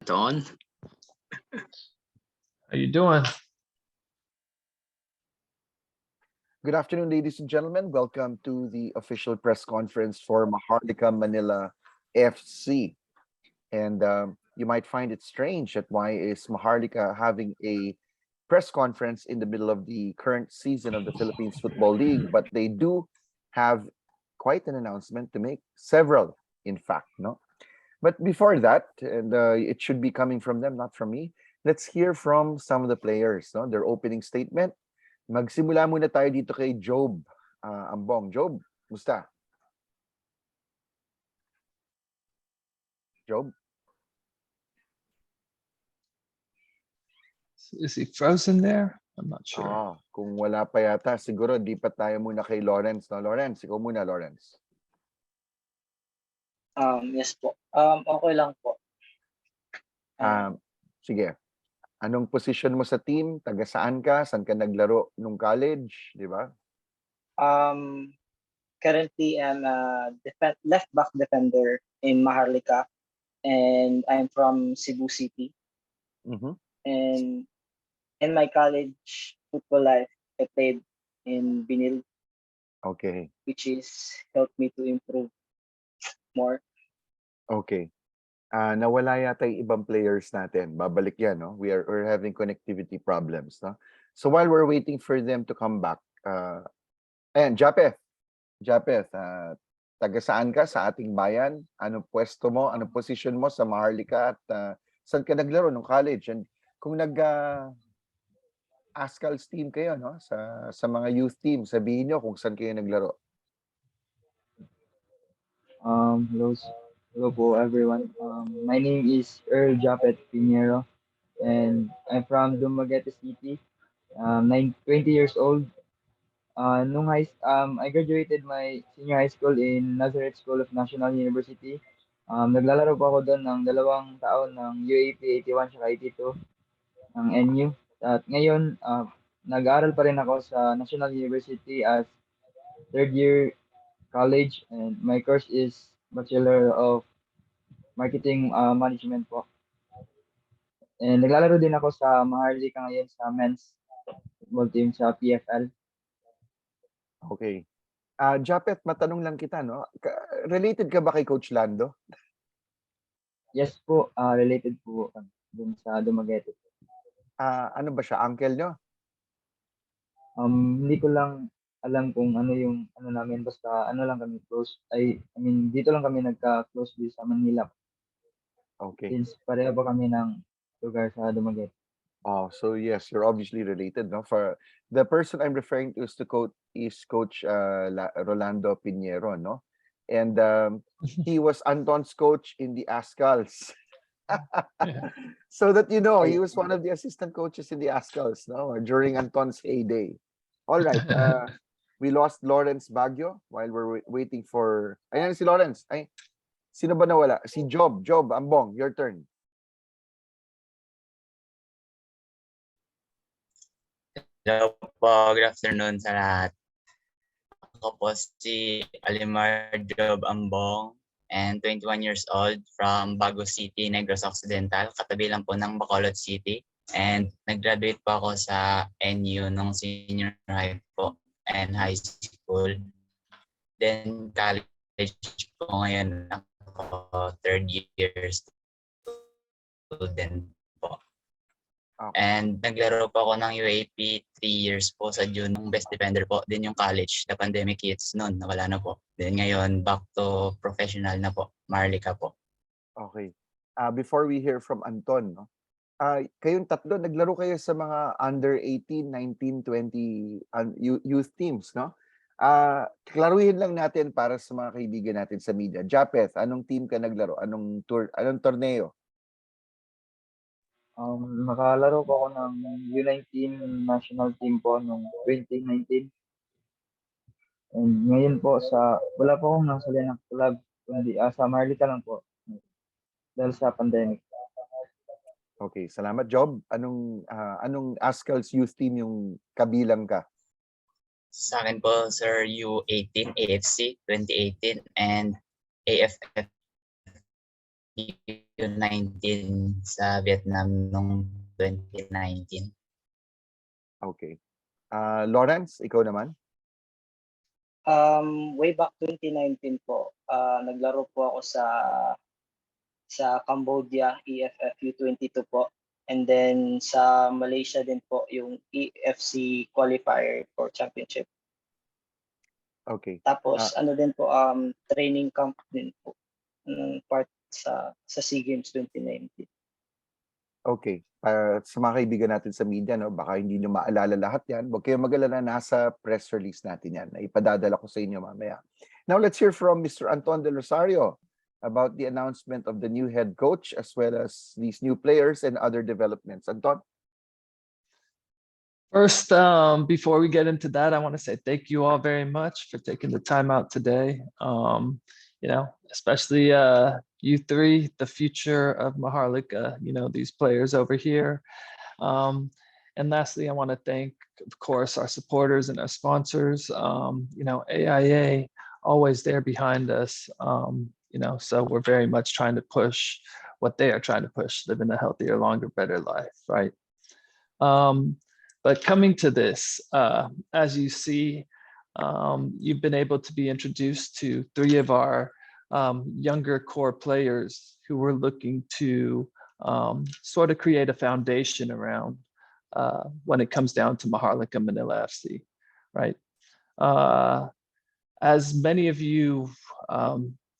Don. How you doing? Good afternoon, ladies and gentlemen. Welcome to the official press conference for Maharlika Manila FC. And you might find it strange that why is Maharlika having a press conference in the middle of the current season of the Philippines Football League, but they do have quite an announcement to make, several, in fact, no? But before that, and it should be coming from them, not from me, let's hear from some of the players, no? Their opening statement. Magsimula muna tayo dito kay Job Ambong. Job, musta? Job? Is he frozen there? I'm not sure. Kung wala pa yata, siguro di pa tayo muna kay Lawrence. No? Lawrence, ikaw muna, Lawrence. Yes po. Okay lang po. Sige. Anong position mo sa team? Taga saan ka? Saan ka naglaro nung college? Di ba? Currently, I'm a left back defender in Maharlika, and I'm from Cebu City. And in my college football life, I played in Binil. Okay. Which is helped me to improve more. Okay. Nawala yata yung ibang players natin. Babalik yan, no? We're having connectivity problems, no? So while we're waiting for them to come back, ayan, Japeth, taga saan ka sa ating bayan? Anong pwesto mo? Anong position mo sa Maharlika? At saan ka naglaro nung college? And kung Ascals team kayo, no? Sa mga youth team, sabihin nyo kung saan kayo naglaro. Hello po everyone. My name is Earl Japet Pinheiro, and I'm from Dumaguete City. 20 years old. I graduated my senior high school in Nazareth School of National University. Naglalaro po ako doon ng 2 taon ng UAP 81 at 82 ng NU. At ngayon, nag-aaral pa rin ako sa National University as third year college, and my course is Bachelor of Marketing Management po. And naglalaro din ako sa Maharlika ngayon sa men's football team sa PFL. Okay. Japet, matanong lang kita, no? Related ka ba kay Coach Lando? Yes po, related po dun sa Dumaguete. Ano ba siya? Uncle nyo? Hindi ko lang alam kung ano yung ano namin, basta ano lang kami close. Dito lang kami nagka-close sa Manila. Okay. Since pareho pa kami ng lugar sa Dumaguete. Oh, so yes, you're obviously related, no? For the person I'm referring to is Coach Rolando Pinheiro, no? And he was Anton's coach in the Ascals. So that you know, he was one of the assistant coaches in the Ascals, no? During Anton's heyday. All right. We lost Lawrence Baguio while we're waiting for. Ayan si Lawrence. Ay, sino ba nawala? Si Job. Job Ambong, your turn. Hello po, good afternoon sa lahat. Ako po si Alimar Job Ambong and 21 years old from Bago City, Negros Occidental, katabi lang po ng Bacolod City. And nag-graduate po ako sa NU nung senior high po and high school. Then college po ngayon ako, third year student po. Okay. And naglaro po ako ng UAP 3 years po sa June. Best defender po. Then yung college, the pandemic hits noon, nawala na po. Then ngayon, back to professional na po. Maharlika po. Okay. Before we hear from Anton, no? Kayong tatlo, naglaro kayo sa mga under 18, 19, 20 youth teams, no? Klaruhin lang natin para sa mga kaibigan natin sa media. Japeth, anong team ka naglaro? Anong torneo? Nakalaro po ako ng U19 national team po noong 2019. And ngayon po wala po akong nasali ng club, kundi sa Maharlika lang po dahil sa pandemic. Okay, salamat. Job, anong Ascals youth team yung kabilang ka? Sa akin po, Sir, U18, AFC 2018, and AFF U19 sa Vietnam noong 2019. Okay. Lawrence, ikaw naman? Way back 2019 po, naglaro po ako sa Cambodia, EFF U22 po. And then sa Malaysia din po, yung EFC qualifier for championship. Okay. Tapos ano din po, training camp din po. Part sa SEA Games 2019. Okay. Sa mga kaibigan natin sa media, no, baka hindi nyo maalala lahat yan. Huwag kayong mag-alala, nasa press release natin yan. Na ipadadala ko sa inyo mamaya. Now, let's hear from Mr. Anton Del Rosario about the announcement of the new head coach as well as these new players and other developments. Anton? First, before we get into that, I want to say thank you all very much for taking the time out today. You know, especially you three, the future of Maharlika, you know, these players over here. And lastly, I want to thank, of course, our supporters and our sponsors. You know, AIA, always there behind us. You know, so we're very much trying to push what they are trying to push, living a healthier, longer, better life, right? But coming to this, as you see, you've been able to be introduced to three of our younger core players who were looking to sort of create a foundation around when it comes down to Maharlika Manila FC, right? As many of you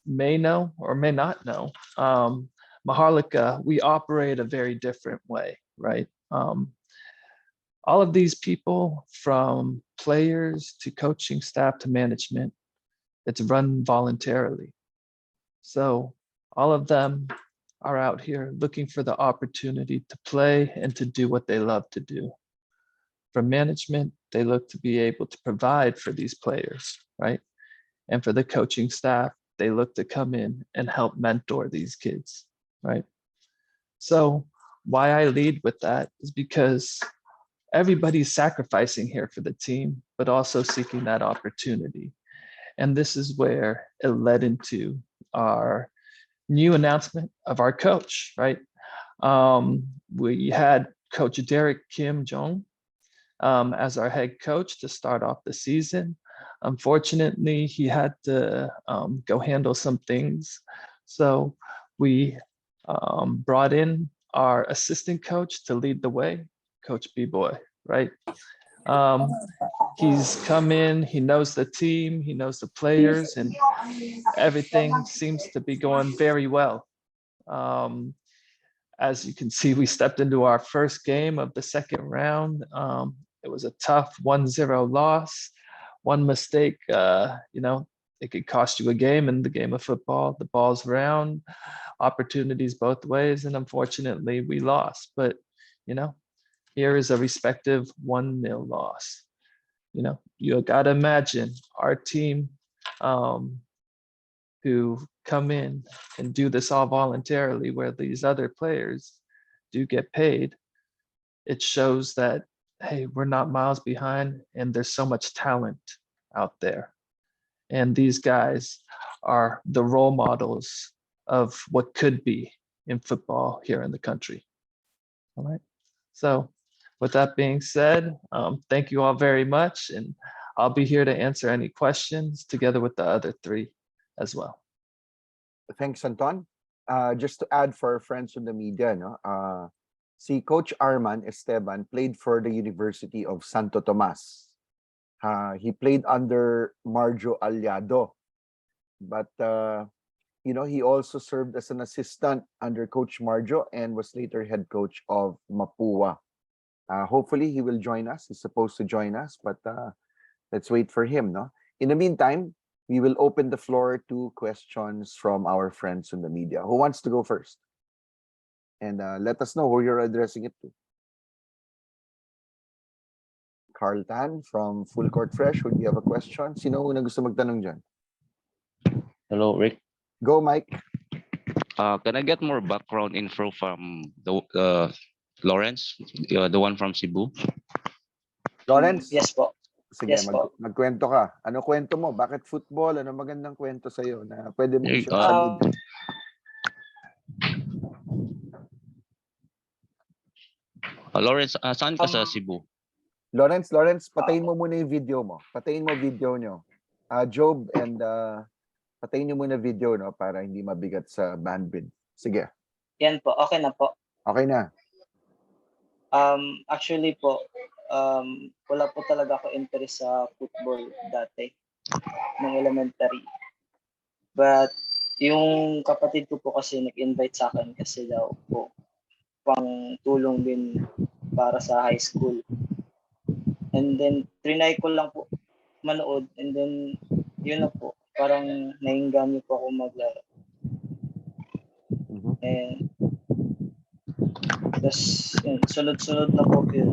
may know or may not know, Maharlika, we operate a very different way, right? All of these people, from players to coaching staff to management, it's run voluntarily. So all of them are out here looking for the opportunity to play and to do what they love to do. For management, they look to be able to provide for these players, right? And for the coaching staff, they look to come in and help mentor these kids, right? So why I lead with that is because everybody's sacrificing here for the team, but also seeking that opportunity. And this is where it led into our new announcement of our coach, right? We had Coach Derek Kim Jong as our head coach to start off the season. Unfortunately, he had to go handle some things. So we brought in our assistant coach to lead the way, Coach B-Boy, right? He's come in, he knows the team, he knows the players, and everything seems to be going very well. As you can see, we stepped into our first game of the second round. It was a tough 1-0 loss. One mistake, you know, it could cost you a game in the game of football. The ball's round, opportunities both ways, and unfortunately we lost. But, you know, here is a respective 1-0 loss. You know, you gotta imagine our team who come in and do this all voluntarily, where these other players do get paid. It shows that, hey, we're not miles behind and there's so much talent out there. And these guys are the role models of what could be in football here in the country. All right. So with that being said, thank you all very much. And I'll be here to answer any questions together with the other three as well. Thanks, Anton. Just to add for our friends in the media, no, si Coach Arman Esteban played for the University of Santo Tomas. He played under Marjo Aliado, but you know, he also served as an assistant under Coach Marjo and was later head coach of Mapua. Hopefully he will join us. He's supposed to join us, but let's wait for him, no? In the meantime, we will open the floor to questions from our friends in the media. Who wants to go first? And let us know who you're addressing it to. Carl Tan from Full Court Fresh, would you have a question? Sino una gusto magtanong dyan? Hello, Rick. Go, Mike. Can I get more background info from the Lawrence, the one from Cebu? Lawrence? Yes po. Sige, Yes po. magkwento ka. Ano kwento mo? Bakit football? Ano magandang kwento sa'yo na pwede mo i-share sa Um, media? Lawrence, saan ka sa Um, Cebu? Lawrence, patayin mo muna yung video mo. Patayin mo video nyo. Job and patayin nyo muna video, no, para hindi mabigat sa bandwidth. Sige. Yan po, okay na po. Okay na. Actually po, wala po talaga ako interest sa football dati, nung elementary. But yung kapatid ko po kasi nag-invite sa akin kasi daw po pang tulong din para sa high school. And then trinay ko lang po manood and then yun na po, parang nainganyo po ako maglaro. And tapos sunod-sunod na po yun.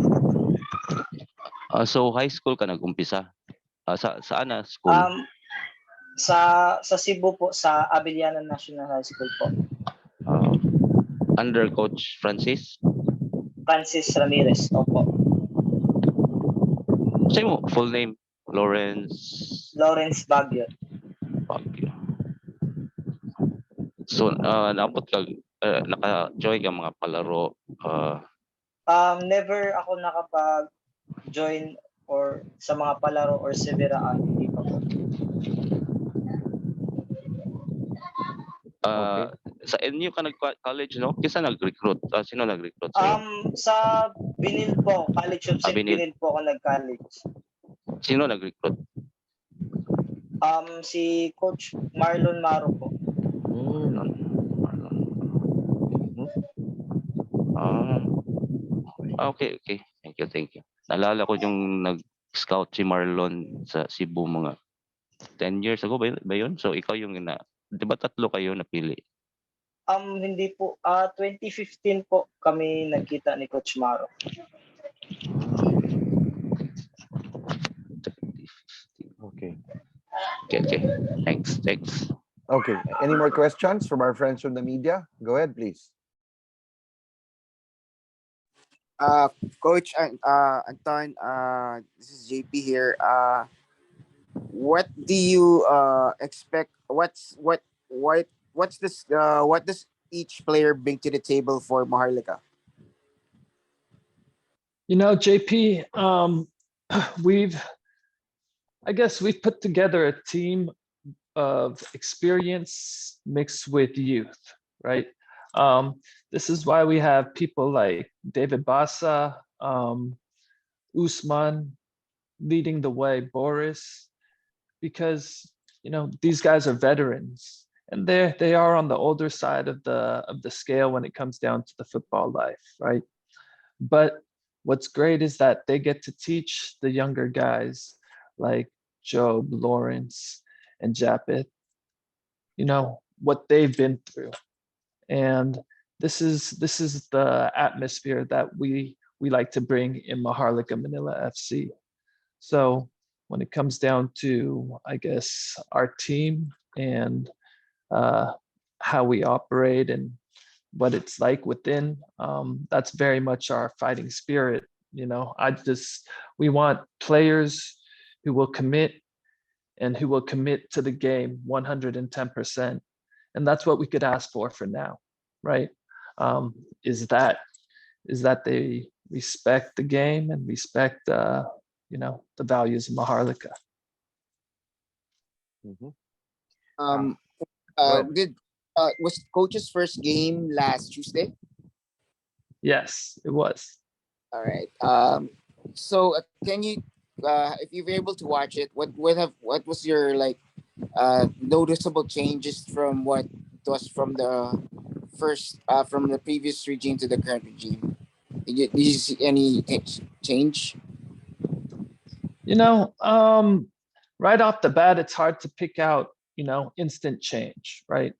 So high school ka nag-umpisa? Saan na school? Sa Cebu po, sa Abiliana National High School po. Under Coach Francis Ramirez, opo. Say mo, full name? Lawrence Baguio. Baguio. So, naabot ka, naka-join ka mga palaro. Never ako nakapag-join or sa mga palaro or severaan, hindi pa po. Okay. Sa NU ka nag-college, no? Kisa nag-recruit? Sino nag-recruit sa'yo? Sa Binil po, College of St. Binil. Binil po ako nag-college. Sino nag-recruit? Si Coach Marlon Maro po. Okay. Thank you. Naalala ko yung nag-scout si Marlon sa Cebu mga 10 years ago ba yun? So ikaw yung di ba tatlo kayo napili? Hindi po. 2015 po kami nagkita ni Coach Maro. Okay. Okay. Thanks. Okay. Any more questions from our friends from the media? Go ahead, please. Coach Anton, this is JP here. What do you expect? What does each player bring to the table for Maharlika? JP, we've put together a team of experience mixed with youth, right? This is why we have people like David Bassa, Usman leading the way, Boris, because these guys are veterans and they are on the older side of the scale when it comes down to the football life, right? But what's great is that they get to teach the younger guys like Job, Lawrence, and Japeth, what they've been through. And this is the atmosphere that we like to bring in Maharlika Manila FC. So when it comes down to, I guess, our team and how we operate and what it's like within, that's very much our fighting spirit. We want players who will commit and who will commit to the game 110%. And that's what we could ask for now, right? Is that they respect the game and respect the values of Maharlika. Was Coach's first game last Tuesday? Yes, it was. All right. So can you, if you're able to watch it, what was your noticeable changes from what was from the previous regime to the current regime? Did you see any change? Right off the bat, it's hard to pick out, instant change, right?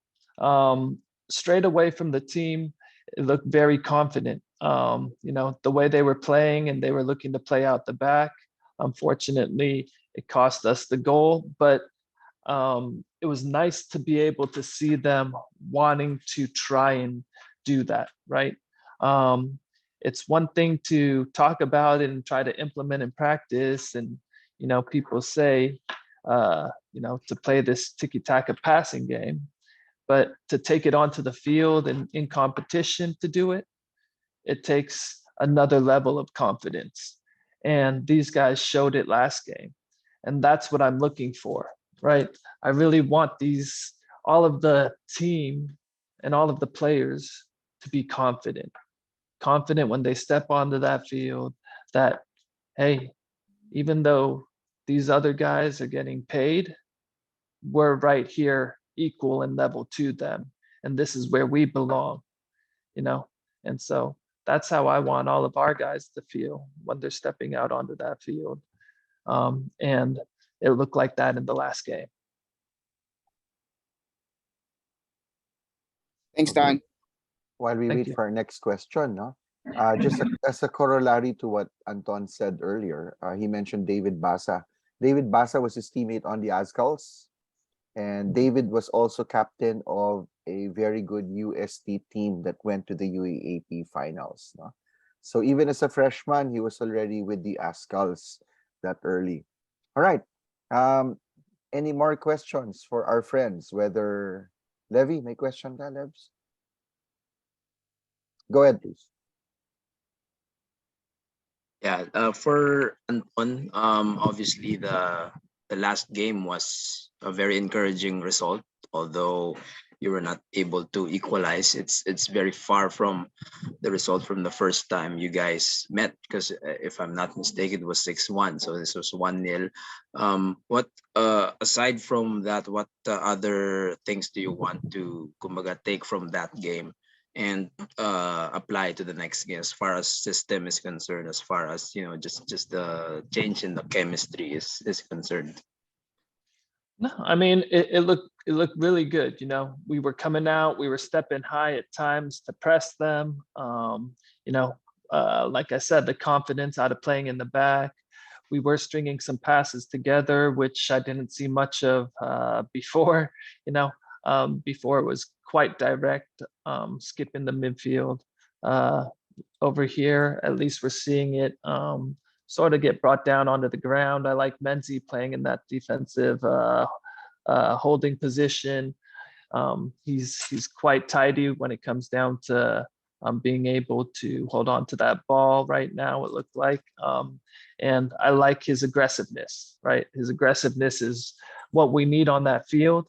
Straight away from the team, it looked very confident. The way they were playing and they were looking to play out the back. Unfortunately, it cost us the goal, but it was nice to be able to see them wanting to try and do that, right? It's one thing to talk about it and try to implement in practice, and people say to play this tiki-taka passing game, but to take it onto the field and in competition to do it, it takes another level of confidence. And these guys showed it last game. And that's what I'm looking for, right? I really want all of the team and all of the players to be confident when they step onto that field that, hey, even though these other guys are getting paid, we're right here equal in level to them. And this is where we belong, you know? And so that's how I want all of our guys to feel when they're stepping out onto that field. And it looked like that in the last game. Thanks, Don. While we Thank wait you. for our next question, no? As a corollary to what Anton said earlier, he mentioned David Basa. David Basa was his teammate on the Azcals, and David was also captain of a very good UST team that went to the UAAP finals. No? So even as a freshman, he was already with the Azcals that early. All right. Any more questions for our friends? Whether Levy, may question ka, Levs? Go ahead, please. Yeah, for Anton, obviously the last game was a very encouraging result. Although you were not able to equalize, it's very far from the result from the first time you guys met. Because if I'm not mistaken, it was 6-1. So this was 1-0. What aside from that, what other things do you want to kumbaga take from that game and apply to the next game as far as system is concerned, as far as just the change in the chemistry is concerned? No, I mean it looked really good. We were coming out, we were stepping high at times to press them. Like I said, the confidence out of playing in the back. We were stringing some passes together, which I didn't see much of before. Before it was quite direct, skipping the midfield. Over here, at least we're seeing it sort of get brought down onto the ground. I like Menzi playing in that defensive holding position. He's quite tidy when it comes down to being able to hold on to that ball right now, it looked like. And I like his aggressiveness, right? His aggressiveness is what we need on that field.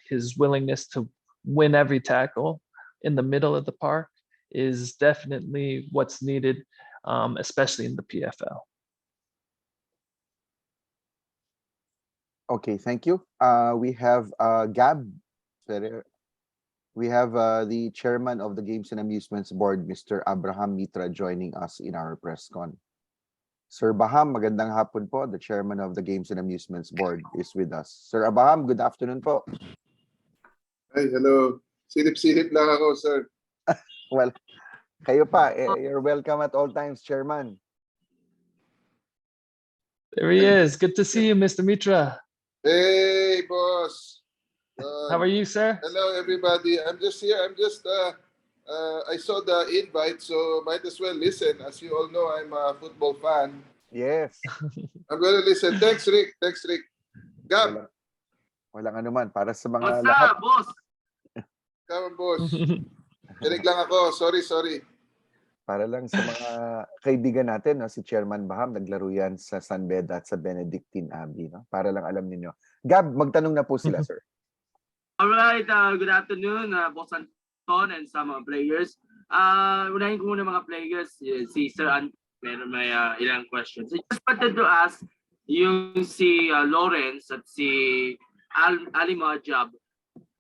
His willingness to win every tackle in the middle of the park is definitely what's needed, especially in the PFL. Okay, thank you. We have Gab. We have the chairman of the Games and Amusements Board, Mr. Abraham Mitra, joining us in our press con. Sir Baham, magandang hapon po. The chairman of the Games and Amusements Board is with us. Sir Abraham, good afternoon po. Hi, hello. Silip-silip lang ako, sir. Well, kayo pa, you're welcome at all times, chairman. There he is. Good to see you, Mr. Mitra. Hey, boss. How are you, sir? Hello, everybody. I'm just here. I saw the invite, so might as well listen. As you all know, I'm a football fan. Yes. I'm going to listen. Thanks, Rick. Gab. Walang anuman. Para sa mga What's lahat. up, boss? Come on, boss. Kinig lang ako. Sorry. Para lang sa mga kaibigan natin, no? Si Chairman Baham, naglaro yan sa San Beda at sa Benedictine Abbey. No? Para lang alam ninyo. Gab, magtanong na po sila, sir. All right, good afternoon, Boss Anton and some players. Unahin ko muna mga players, si Sir Anton, may ilang questions. I just wanted to ask yung si Lawrence at si Ali Majab,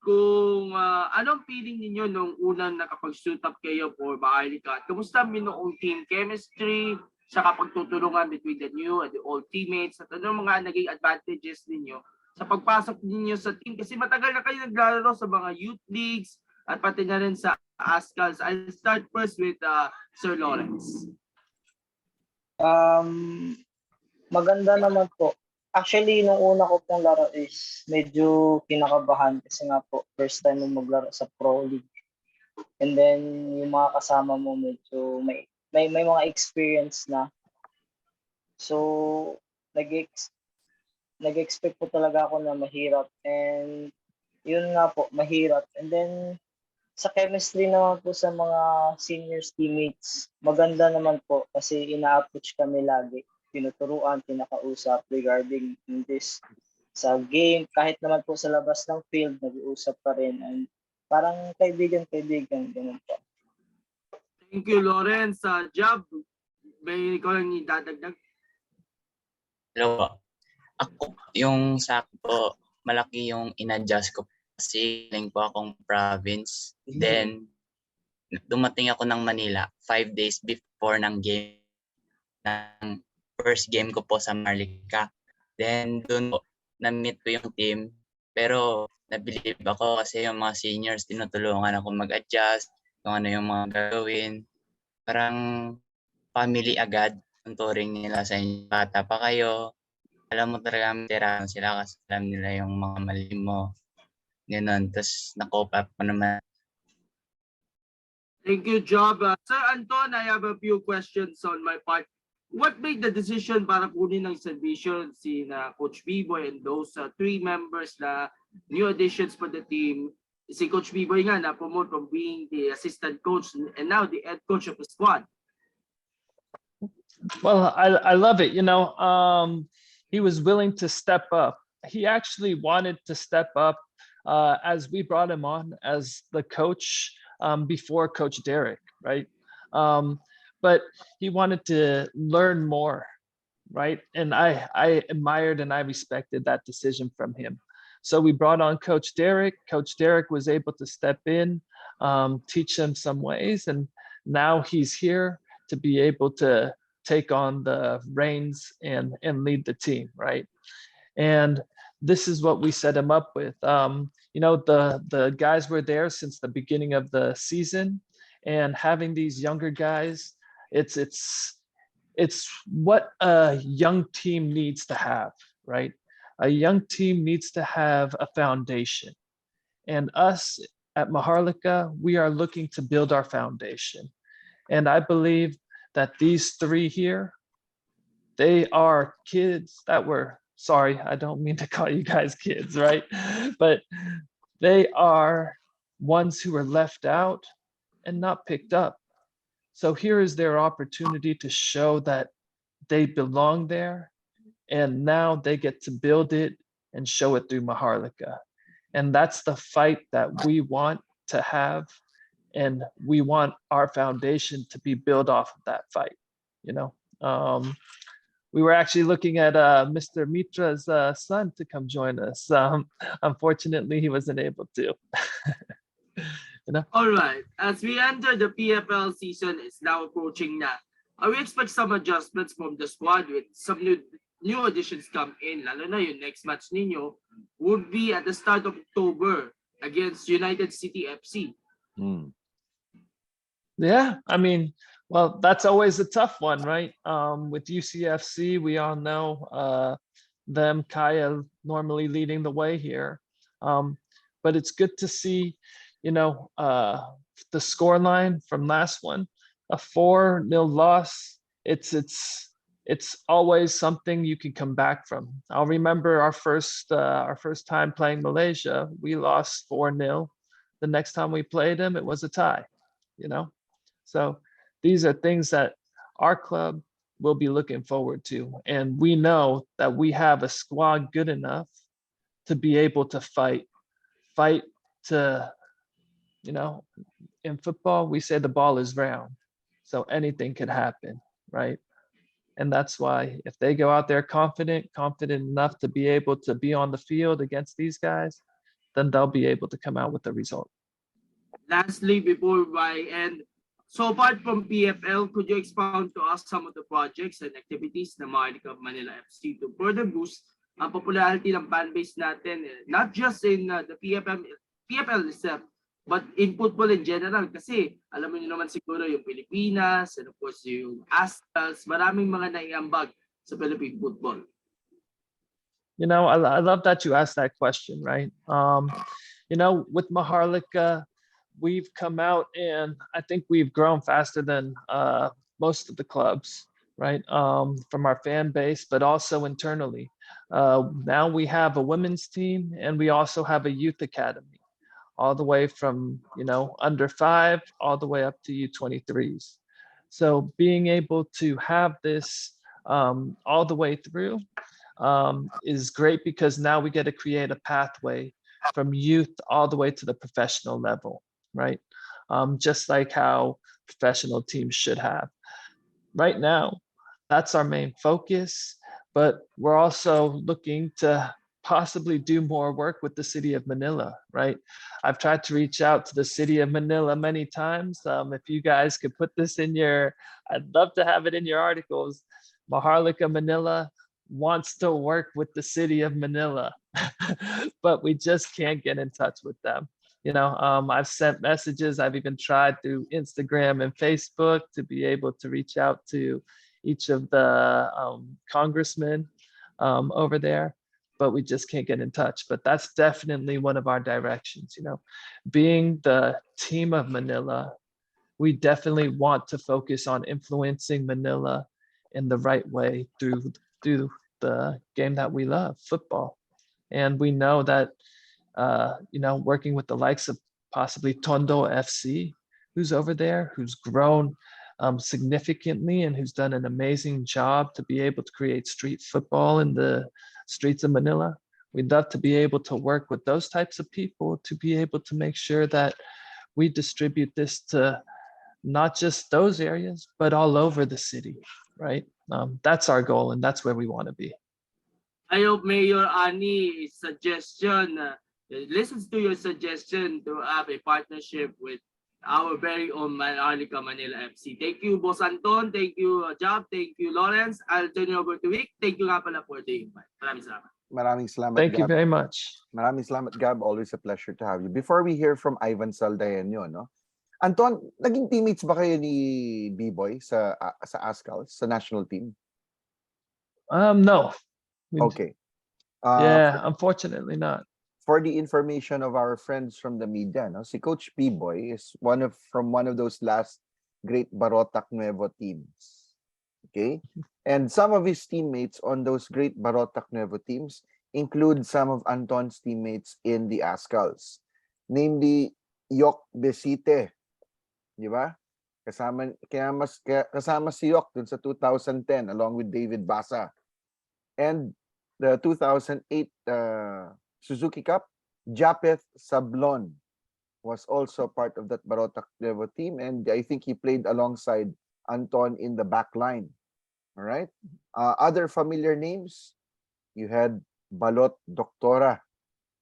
kung anong feeling ninyo nung unang nakapag-suit up kayo for Maharlika? Kamusta noong team chemistry, sa pagtutulungan between the new and the old teammates, at ano mga naging advantages ninyo sa pagpasok ninyo sa team? Kasi matagal na kayo naglalaro sa mga youth leagues at pati na rin sa Azcals. I'll start first with Sir Lawrence. Maganda naman po. Actually, nung una ko pong laro is medyo kinakabahan kasi nga po, first time mo maglaro sa Pro League. And then, yung mga kasama mo medyo may mga experience na. So, nag-expect po talaga ako na mahirap. And yun nga po, mahirap. And then, Sa chemistry naman po sa mga seniors teammates, maganda naman po kasi ina-approach kami lagi. Tinuturuan, pinakausap regarding in this sa game. Kahit naman po sa labas ng field, nag-uusap pa rin. And parang kaibigan, ganun po. Thank you, Lawrence. Job, may ikaw lang idadagdag? Hello po. Ako, yung sa akin po, malaki yung in-adjust ko kasi galing po akong province. Then, dumating ako ng Manila 5 days before ng game, ng first game ko po sa Maharlika. Then, doon po, na-meet ko yung team. Pero, nabilib ako kasi yung mga seniors, tinutulungan ako mag-adjust, kung ano yung mga gagawin. Parang family agad, ang turing nila sa inyo. Bata pa kayo, alam mo talaga veterano sila kasi alam nila yung mga mali mo. Ganun. Tapos na-cope up ko naman. Thank you, Job. Sir Anton, I have a few questions on my part. What made the decision para kunin ng submission si Coach B-Boy and those three members na new additions for the team? Si Coach B-Boy nga na-promote from being the assistant coach and now the head coach of the squad. Well, I love it. He was willing to step up. He actually wanted to step up as we brought him on as the coach before Coach Derek, right? But he wanted to learn more, right? And I admired and I respected that decision from him. So we brought on Coach Derek. Coach Derek was able to step in, teach him some ways, and now he's here to be able to take on the reins and lead the team, right? And this is what we set him up with. The guys were there since the beginning of the season, and having these younger guys, it's what a young team needs to have, right? A young team needs to have a foundation. And us at Maharlika, we are looking to build our foundation. And I believe that these three here, they are kids that were, sorry, I don't mean to call you guys kids, right? But they are ones who were left out and not picked up. So here is their opportunity to show that they belong there, and now they get to build it and show it through Maharlika. And that's the fight that we want to have, and we want our foundation to be built off of that fight. We were actually looking at Mr. Mitra's son to come join us. Unfortunately, he wasn't able to. All right. As we enter the PFL season, is now approaching na. We expect some adjustments from the squad with some new additions come in. Lalo na yung next match ninyo would be at the start of October against United City FC. Yeah, well, that's always a tough one, right? With UCFC, we all know them, Kaya normally leading the way here. But it's good to see, the score line from last one, a 4-0 loss. It's always something you can come back from. I'll remember our first time playing Malaysia, we lost 4-0. The next time we played them, it was a tie, So these are things that our club will be looking forward to. And we know that we have a squad good enough to be able to fight to, in football, we say the ball is round. So anything could happen, right? And that's why if they go out there confident enough to be able to be on the field against these guys, then they'll be able to come out with the result. Lastly, before I end, so apart from PFL, could you expound to us some of the projects and activities na Maharlika Manila FC to further boost ang popularity ng fan base natin, not just in the PFL itself, but in football in general? Kasi alam mo niyo naman siguro yung Pilipinas and of course yung Astros, maraming mga naiambag sa Philippine football. I love that you asked that question, right? With Maharlika, we've come out and I think we've grown faster than most of the clubs, right? From our fan base, but also internally. Now we have a women's team and we also have a youth academy. all the way from, under 5 all the way up to U23s. So being able to have this all the way through is great, because now we get to create a pathway from youth all the way to the professional level, right? Just like how professional teams should have. Right now, that's our main focus, but we're also looking to possibly do more work with the city of Manila, right? I've tried to reach out to the city of Manila many times. If you guys could put this in I'd love to have it in your articles. Maharlika Manila wants to work with the city of Manila, but we just can't get in touch with them. I've sent messages. I've even tried through Instagram and Facebook to be able to reach out to each of the congressmen over there, but we just can't get in touch. But that's definitely one of our directions. Being the team of Manila, we definitely want to focus on influencing Manila in the right way through the game that we love, football. And we know that working with the likes of possibly Tondo FC, who's over there, who's grown significantly and who's done an amazing job to be able to create street football in the streets of Manila. We'd love to be able to work with those types of people to be able to make sure that we distribute this to not just those areas, but all over the city, right? That's our goal, and that's where we want to be. I hope Mayor Ani suggestion listens to your suggestion to have a partnership with our very own Maharlika Manila FC. Thank you, Boss Anton. Thank you, Job. Thank you, Lawrence. I'll turn it over to Vic. Thank you nga pala for the invite. Maraming salamat. Maraming salamat, Thank you Gab. very much. Maraming salamat, Gab. Always a pleasure to have you. Before we hear from Ivan Saldaño, no? Anton, naging teammates ba kayo ni B-Boy sa ASCAL, sa national team? No. Okay. Yeah, unfortunately not. For the information of our friends from the media, no, si Coach B-Boy is from one of those last great Barotac Nuevo teams. Okay? And some of his teammates on those great Barotac Nuevo teams include some of Anton's teammates in the ASCALs. Namely, Yok Besite. Di ba? Kasama si Yok dun sa 2010 along with David Basa. And the 2008 Suzuki Cup, Japeth Sablon was also part of that Barotac Nuevo team, and I think he played alongside Anton in the back line. All right. Other familiar names, you had Balot Doctora.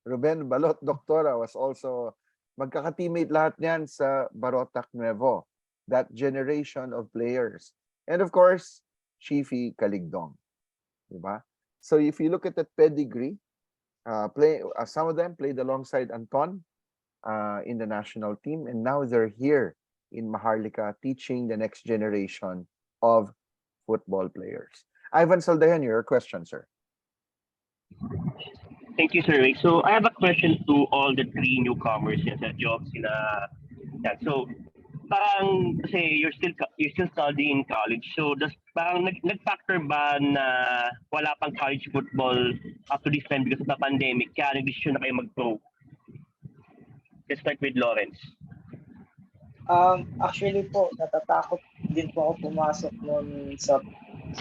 Ruben Balot Doctora was also magkaka-teammate lahat niyan sa Barotac Nuevo, that generation of players. And of course, Chiefy Caligdong. Diba? So if you look at that pedigree, some of them played alongside Anton in the national team, and now they're here in Maharlika teaching the next generation of football players. Ivan Saldaño, your question, sir. Thank you, sir. So I have a question to all the three newcomers sa jobs So parang kasi you're still studying in college. So parang nag-factor ba na wala pang college football up to this time because of the pandemic? Kaya nag-decision na kayo mag-pro? Let's start with Lawrence. Actually po, natatakot din po ako pumasok noon sa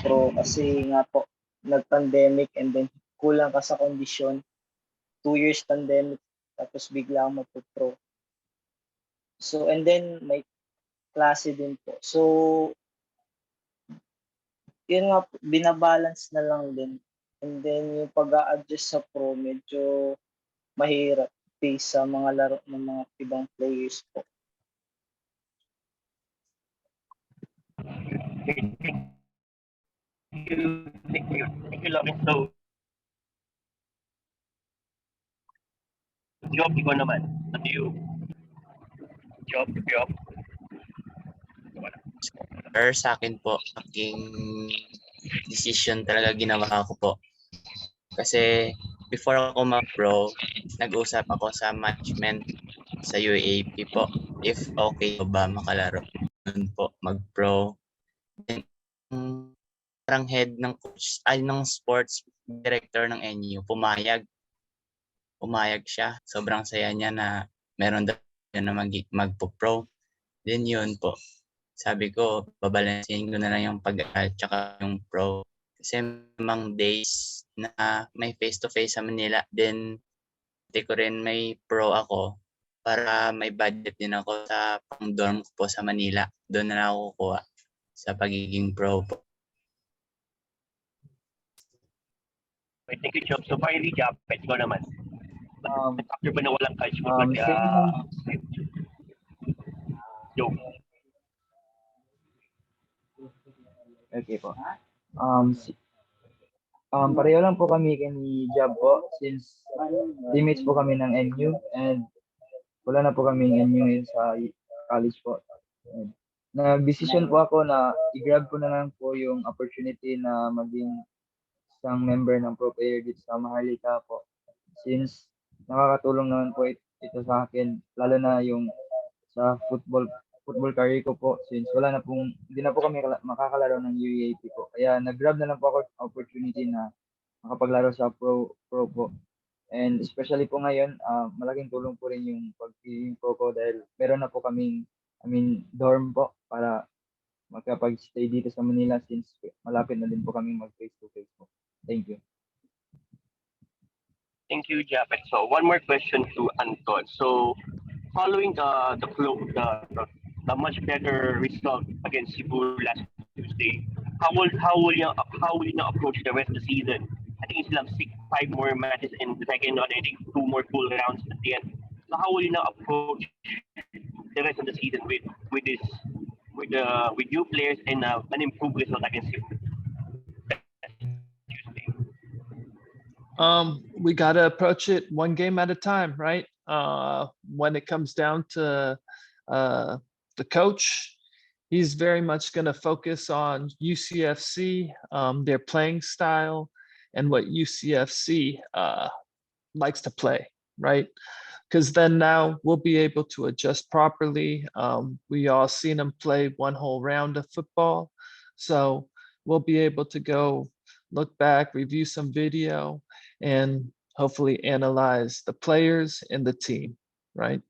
pro kasi nga po nag-pandemic and then kulang ka sa kondisyon. 2 years pandemic tapos bigla akong magpo-pro. So and then may klase din po. So yun nga po, binabalance na lang din. And then yung pag-a-adjust sa pro medyo mahirap based sa mga laro ng mga ibang players po. Thank you, Lawrence. So, Job, ikaw naman. Ano yung Job? Or sa akin po, aking decision talaga ginawa ko po. Kasi before ako mag-pro, nag-usap ako sa management sa UAP po if okay ba makalaro nun po mag-pro. Then, parang head ng coach ng sports director ng NU pumayag siya. Sobrang saya niya na meron daw na magpo-pro. Then yun po, sabi ko, babalansin ko na lang yung pag-aaral tsaka yung pro. Kasi mang days na may face-to-face sa Manila, then hindi ko rin may pro ako para may budget din ako sa pang-dorm ko po sa Manila. Doon na lang ako kukuha sa pagiging pro po. Thank you, Chop. So finally, Japet, ikaw naman. After ba na walang college mo Yo. Okay po. Pareho lang po kami ni Jab po since teammates po kami ng NU and wala na po kami NU ngayon sa college po. Nag-decision po ako na i-grab ko na lang po yung opportunity na maging isang member ng pro player dito sa Maharlika po. Since nakakatulong naman po ito sa akin, lalo na yung sa football career ko po since hindi na po kami makakalaro ng UAAP po. Kaya nag-grab na lang po ako opportunity na makapaglaro sa pro po. And especially po ngayon, malaking tulong po rin yung pagiging pro ko dahil meron na po kaming dorm po para makapag-stay dito sa Manila since malapit na din po kami mag-face-to-face po. Thank you. Thank you, Japet. So one more question to Anton. So following the much better result against Cebu last Tuesday, how will you approach the rest of the season? I think it's like 5 more matches in the second round. I think 2 more full rounds at the end. So how will you now approach the rest of the season with new players and an improved result against Cebu? We got to approach it one game at a time, right? When it comes down to the coach, he's very much going to focus on UCFC, their playing style, and what UCFC likes to play, right? Because then now we'll be able to adjust properly. We all seen them play one whole round of football, so we'll be able to go look back, review some video, and hopefully analyze the players and the team, right?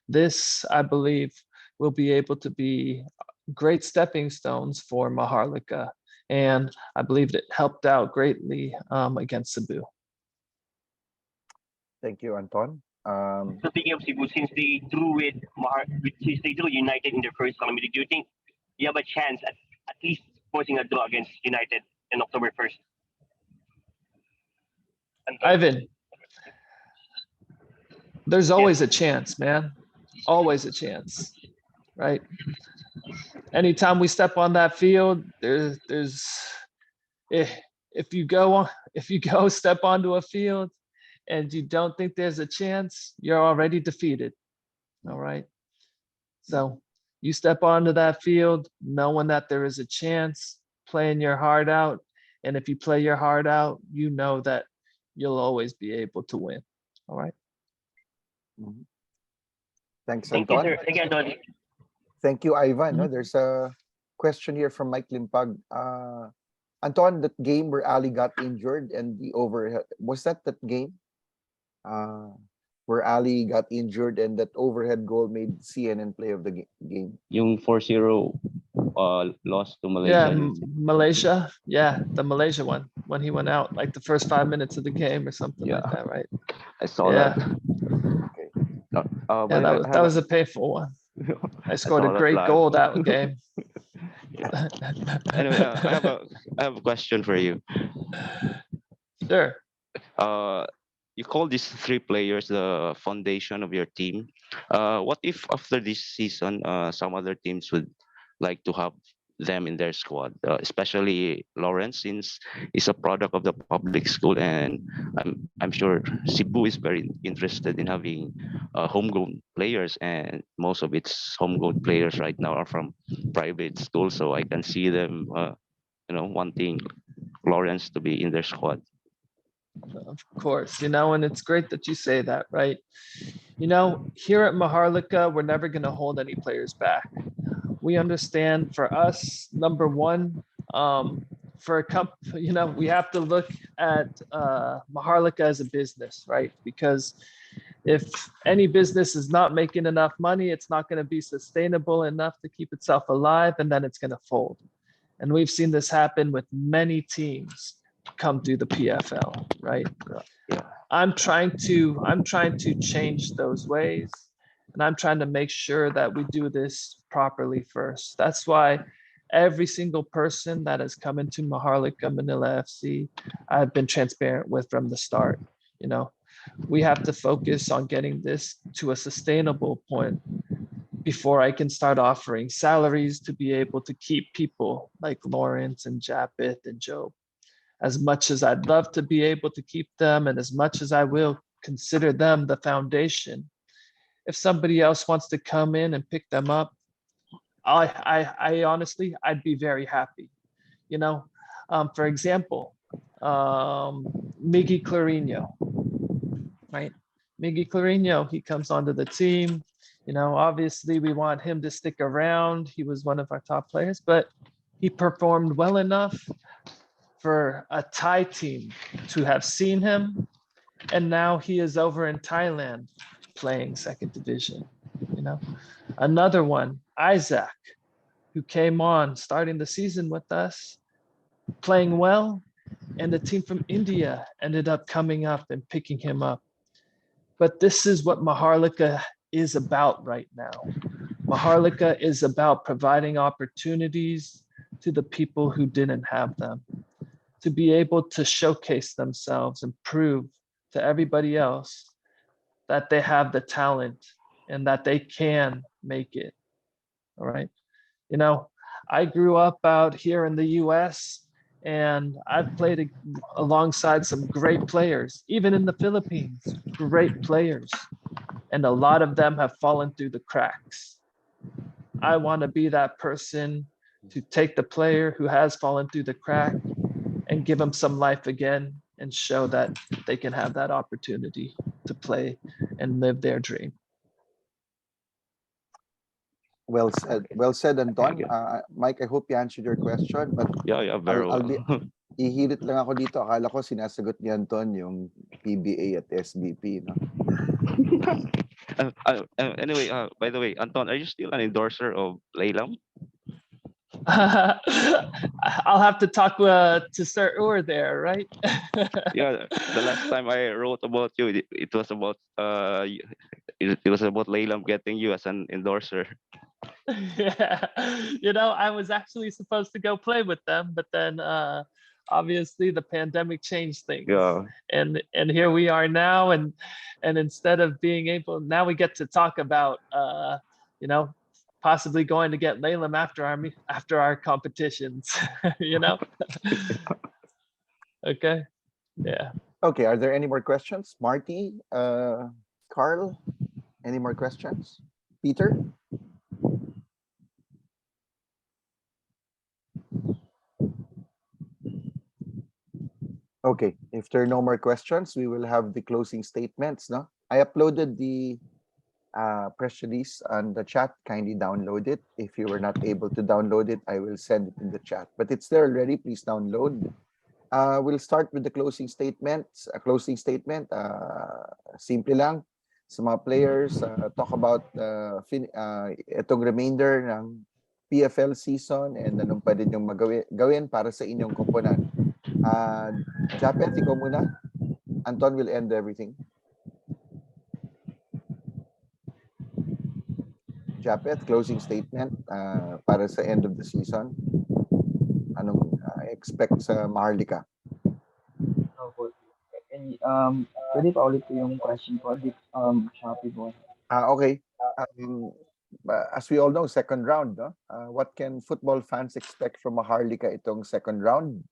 This, I believe, will be able to be great stepping stones for Maharlika, and I believe it helped out greatly against Cebu. Thank you, Anton. So speaking of Cebu, since they drew United in their first round, do you think you have a chance at least forcing a draw against United in October 1st? Ivan, there's always a chance, man. Always a chance, right? Anytime we step on that field, if you go step onto a field and you don't think there's a chance, you're already defeated. All right. So you step onto that field knowing that there is a chance, playing your heart out. And if you play your heart out, you know that you'll always be able to win. All right. Mm-hmm. Thanks, Thank Anton. you, sir. Thank you, Anton. Thank you, Ivan. Mm-hmm. There's a question here from Mike Limpag. Anton, that game where Ali got injured and the overhead, was that game? Where Ali got injured and that overhead goal made CNN play of the game. Yung 4-0 loss to Malaysia. Yeah, Malaysia. Yeah, the Malaysia one when he went out like the first 5 minutes of the game or something like that, right? I saw Yeah. that. Okay. Yeah, that was a painful one. I scored a great goal that game. Anyway, I have a question for you. Sure. You call these 3 players the foundation of your team. What if after this season, some other teams would like to have them in their squad, especially Lawrence, since he's a product of the public school, and I'm sure Cebu is very interested in having homegrown players, and most of its homegrown players right now are from private schools. So I can see them, wanting Lawrence to be in their squad. Of course, and it's great that you say that, right? Here at Maharlika, we're never going to hold any players back. We understand for us, number one, for a company, we have to look at Maharlika as a business, right? Because If any business is not making enough money, it's not going to be sustainable enough to keep itself alive, and then it's going to fold. And we've seen this happen with many teams come through the PFL, right? I'm trying to change those ways, and I'm trying to make sure that we do this properly first. That's why every single person that has come into Maharlika Manila FC, I've been transparent with from the start. You know, we have to focus on getting this to a sustainable point before I can start offering salaries to be able to keep people like Lawrence and Japeth and Joe. As much as I'd love to be able to keep them, and as much as I will consider them the foundation, if somebody else wants to come in and pick them up, I honestly, I'd be very happy. You know, for example, Miggy Clarino, right? Miggy Clarino, he comes onto the team. You know, obviously we want him to stick around. He was one of our top players, but he performed well enough for a Thai team to have seen him. And now he is over in Thailand playing second division. You know, another one, Isaac, who came on starting the season with us, playing well, and the team from India ended up coming up and picking him up. But this is what Maharlika is about right now. Maharlika is about providing opportunities to the people who didn't have them, to be able to showcase themselves and prove to everybody else that they have the talent and that they can make it. All right. You know, I grew up out here in the US, and I've played alongside some great players, even in the Philippines, great players. And a lot of them have fallen through the cracks. I want to be that person to take the player who has fallen through the crack and give them some life again and show that they can have that opportunity to play and live their dream. Well said, Anton. Mike, I hope you answered your question, but yeah, very well. ihirit lang ako dito. Akala ko sinasagot ni Anton yung PBA at SBP, no? Anyway, by the way, Anton, are you still an endorser of Laylam? I'll have to talk to Sir Ur there, right? Yeah, the last time I wrote about you, it was about it was about Laylam getting you as an endorser. Yeah, you know, I was actually supposed to go play with them, but then obviously the pandemic changed things. Yeah. And here we are now, and instead of being able, now we get to talk about you know, possibly going to get Laylam after our competitions, you know. Okay. Yeah. Okay, are there any more questions? Marty, Carl, any more questions? Peter? Okay, if there are no more questions, we will have the closing statements. No, I uploaded the press release on the chat. Kindly download it. If you were not able to download it, I will send it in the chat. But it's there already. Please download. We'll start with the closing statements. A closing statement, simple lang. Sa mga players, talk about itong remainder ng PFL season and anong pwede niyong gawin para sa inyong koponan. Japeth, ikaw muna. Anton will end everything. Japeth, closing statement para sa end of the season. Anong expect sa Maharlika? Pwede pa ulit yung question ko. Shopee po. Okay. As we all know, second round. No? What can football fans expect from Maharlika itong second round?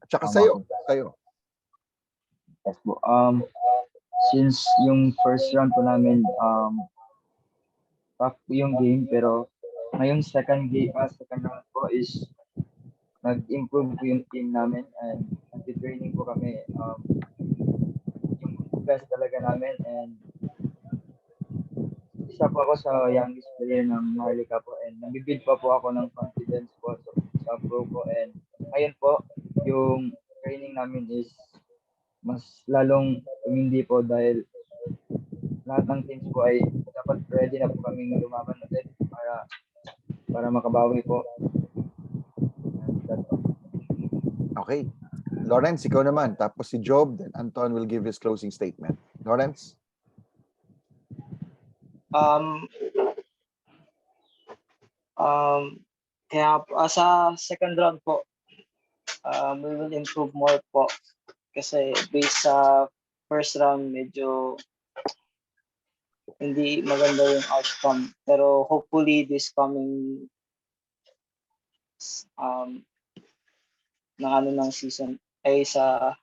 At saka sa'yo. Yes po. Since yung first round po namin, tough po yung game, pero ngayong second round po is nag-improve po yung team namin, and nag-training po kami yung best talaga namin, and isa po ako sa youngest player ng Maharlika po, and nag-build pa po ako ng confidence po sa pro po, and ngayon po yung training namin is mas lalong tumindi po dahil lahat ng teams po ay dapat ready na po kaming lumaban ulit para makabawi po. Okay. Lawrence, ikaw naman. Tapos si Job, then Anton will give his closing statement. Lawrence? Kaya sa second round po, we will improve more po. Kasi based sa first round, medyo hindi maganda yung outcome. Pero hopefully this coming ng season ay sa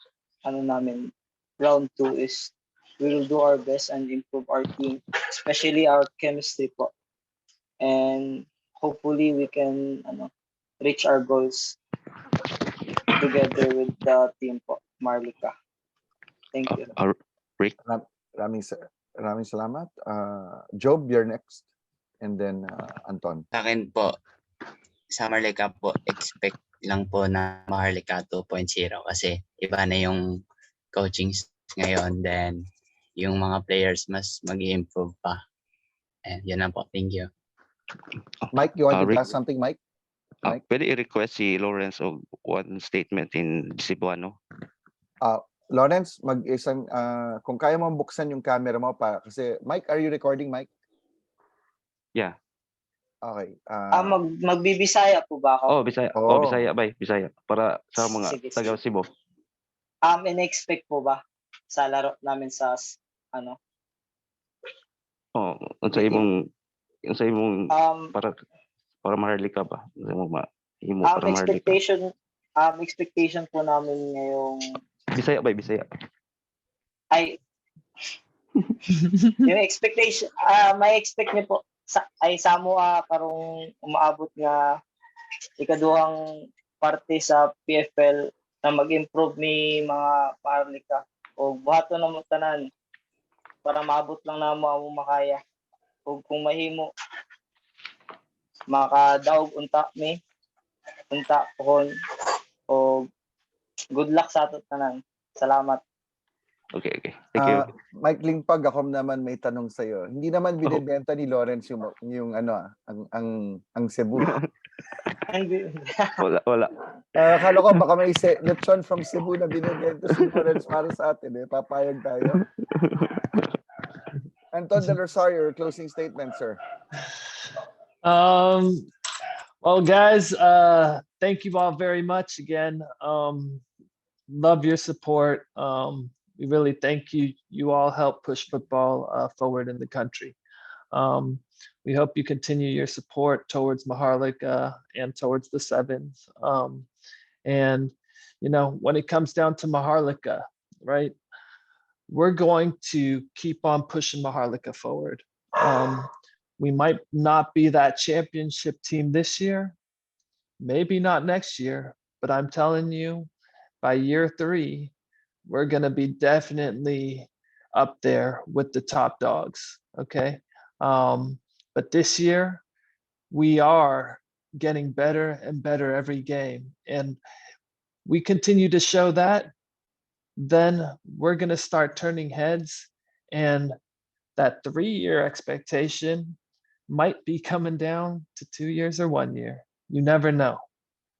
namin round 2 is we will do our best and improve our team, especially our chemistry po. And hopefully we can reach our goals together with the team po, Maharlika. Thank you. Rick? Maraming salamat. Job, you're next. And then Anton. Sa akin po, sa Maharlika po, expect lang po na Maharlika 2.0 kasi iba na yung coaching ngayon, then yung mga players mas mag-improve pa. And yun na po. Thank you. Mike, you want to Rick? ask something, Mike? Pwede i-request si Lawrence of one statement in Cebuano? Lawrence, kung kaya mo buksan yung camera mo kasi Mike, are you recording, Mike? Yeah. Okay. Magbibisaya po ba ako? Bisaya. Bisaya, bay. Bisaya. Para sa mga taga Cebu. In-expect po ba sa laro namin sa sa imong para Maharlika ba? Para Maharlika. Expectation po namin ngayong Bisaya, bay, Bisaya. Ay yung expectation may expect niyo po ay samo karong umaabot nga ikaduhang parte sa PFL na mag-improve ni mga Maharlika o buhaton na mo tanan para maabot lang na mo makaya o kung mahimo makadaog unta pohon o good luck sa ato tanan. Salamat. Okay. Thank you. Mike Lingpag, ako naman may tanong sa iyo. Hindi naman binebenta ni Lawrence yung ang Cebu. Wala. Akala ko baka may lechon from Cebu na binebenta si Lawrence para sa atin. Papayag tayo. Anton Del Rosario, closing statement, sir. Well, guys, thank you all very much again. Love your support. We really thank you. You all help push football forward in the country. We hope you continue your support towards Maharlika and towards the Sevens. And, when it comes down to Maharlika, right, we're going to keep on pushing Maharlika forward. We might not be that championship team this year, maybe not next year, but I'm telling you, by year 3, we're going to be definitely up there with the top dogs. Okay. But this year we are getting better and better every game. And we continue to show that, then we're going to start turning heads, and that 3-year expectation might be coming down to 2 years or 1 year. You never know,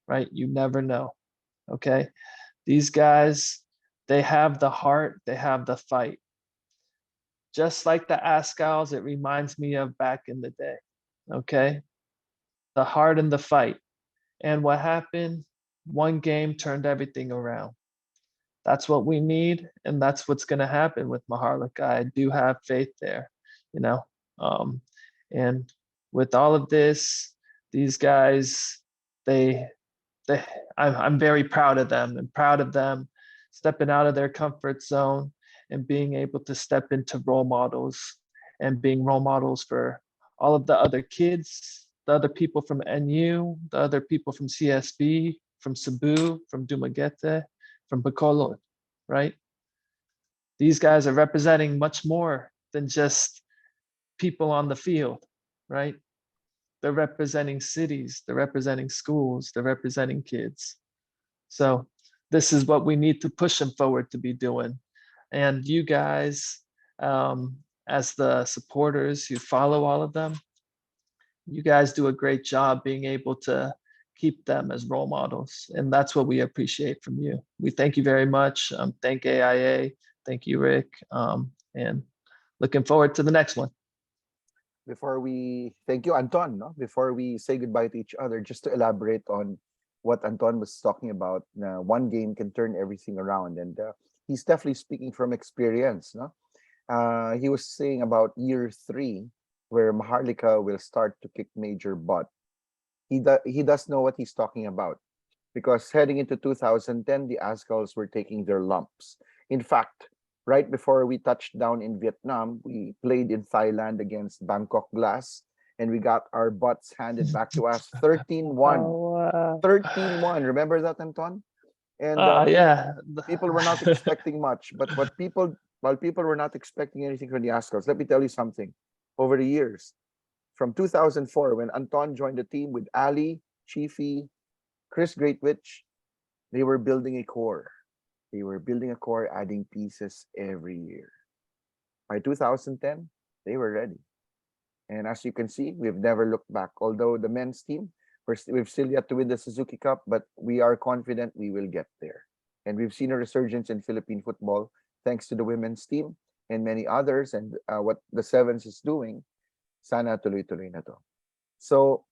right? You never know. Okay. These guys, they have the heart, they have the fight. Just like the Askals, it reminds me of back in the day, okay? The heart and the fight. And what happened? One game turned everything around. That's what we need, and that's what's going to happen with Maharlika. I do have faith there, and with all of this, these guys, I'm very proud of them and proud of them stepping out of their comfort zone and being able to step into role models and being role models for all of the other kids, the other people from NU, the other people from CSB, from Cebu, from Dumaguete, from Bacolod, right? These guys are representing much more than just people on the field, right? They're representing cities, they're representing schools, they're representing kids. So this is what we need to push them forward to be doing. And you guys, as the supporters who follow all of them, you guys do a great job being able to keep them as role models. And that's what we appreciate from you. We thank you very much. Thank AIA. Thank you, Rick. And looking forward to the next one. Before we thank you, Anton, no? Before we say goodbye to each other, just to elaborate on what Anton was talking about, one game can turn everything around. And he's definitely speaking from experience. No? He was saying about year 3, where Maharlika will start to kick major butt. He does know what he's talking about, because heading into 2010, the Azkals were taking their lumps. In fact, right before we touched down in Vietnam, we played in Thailand against Bangkok Glass, and we got our butts handed back to us 13-1. 13-1. Remember that, Anton? And yeah. people were not expecting much, but while people were not expecting anything from the Azkals, let me tell you something. Over the years, from 2004, when Anton joined the team with Ali, Chiefy, Chris Greatwich, they were building a core. They were building a core, adding pieces every year. By 2010, they were ready. And as you can see, we've never looked back. Although the men's team, we've still yet to win the Suzuki Cup, but we are confident we will get there. And we've seen a resurgence in Philippine football thanks to the women's team and many others, and what the Sevens is doing. Sana tuloy-tuloy na to. So,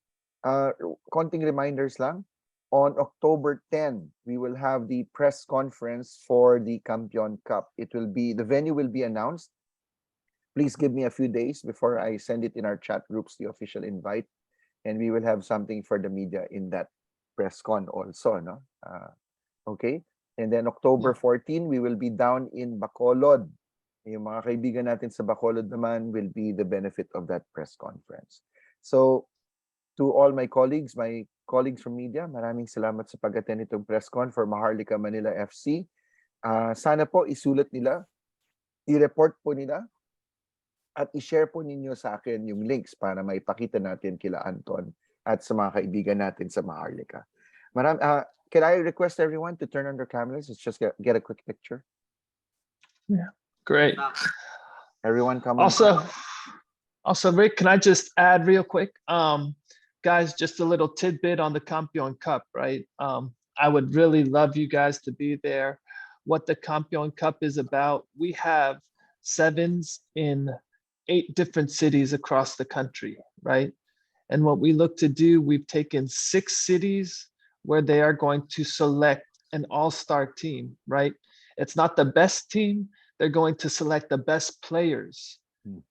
konting reminders lang. On October 10, we will have the press conference for the Campion Cup. The venue will be announced. Please give me a few days before I send it in our chat groups, the official invite, and we will have something for the media in that press con also, no? Okay? And then October 14, we will be down in Bacolod. Yung mga kaibigan natin sa Bacolod naman will be the benefit of that press conference. So, to all my colleagues from media, maraming salamat sa pag-attend itong press con for Maharlika Manila FC. Sana po isulat nila, i-report po nila, at i-share po ninyo sa akin yung links para maipakita natin kila Anton at sa mga kaibigan natin sa Maharlika. Can I request everyone to turn on their cameras? Let's just get a quick picture. Yeah, great. Everyone come on. Also, Rick, can I just add real quick? Guys, just a little tidbit on the Campion Cup, right? I would really love you guys to be there. What the Campion Cup is about, we have sevens in 8 different cities across the country, right? And what we look to do, we've taken 6 cities where they are going to select an all-star team, right? It's not the best team. They're going to select the best players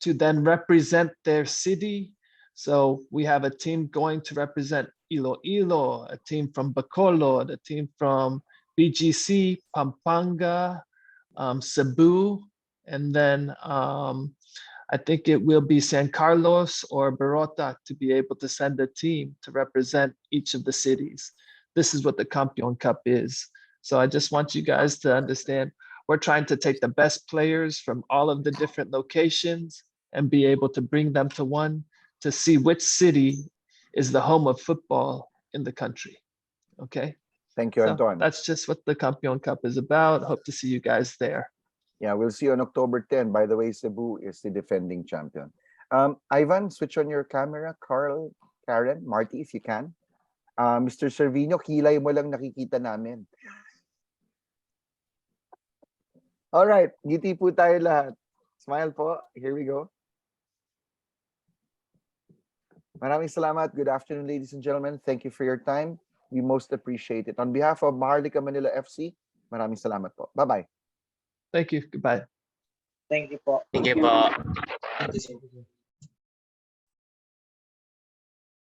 to then represent their city. So we have a team going to represent Iloilo, a team from Bacolod, a team from BGC, Pampanga, Cebu, and then I think it will be San Carlos or Barota to be able to send a team to represent each of the cities. This is what the Campion Cup is. So I just want you guys to understand, we're trying to take the best players from all of the different locations and be able to bring them to one to see which city is the home of football in the country. Okay. Thank you, Anton. That's just what the Campion Cup is about. Hope to see you guys there. Yeah, we'll see you on October 10. By the way, Cebu is the defending champion. Ivan, switch on your camera. Carl, Karen, Marty, if you can. Mr. Servino, kilay mo lang nakikita namin. All right, ngiti po tayo lahat. Smile po. Here we go. Maraming salamat. Good afternoon, ladies and gentlemen. Thank you for your time. We most appreciate it. On behalf of Maharlika Manila FC, maraming salamat po. Bye-bye. Thank you. Goodbye. Thank you po. Thank you po. Thank you, sir.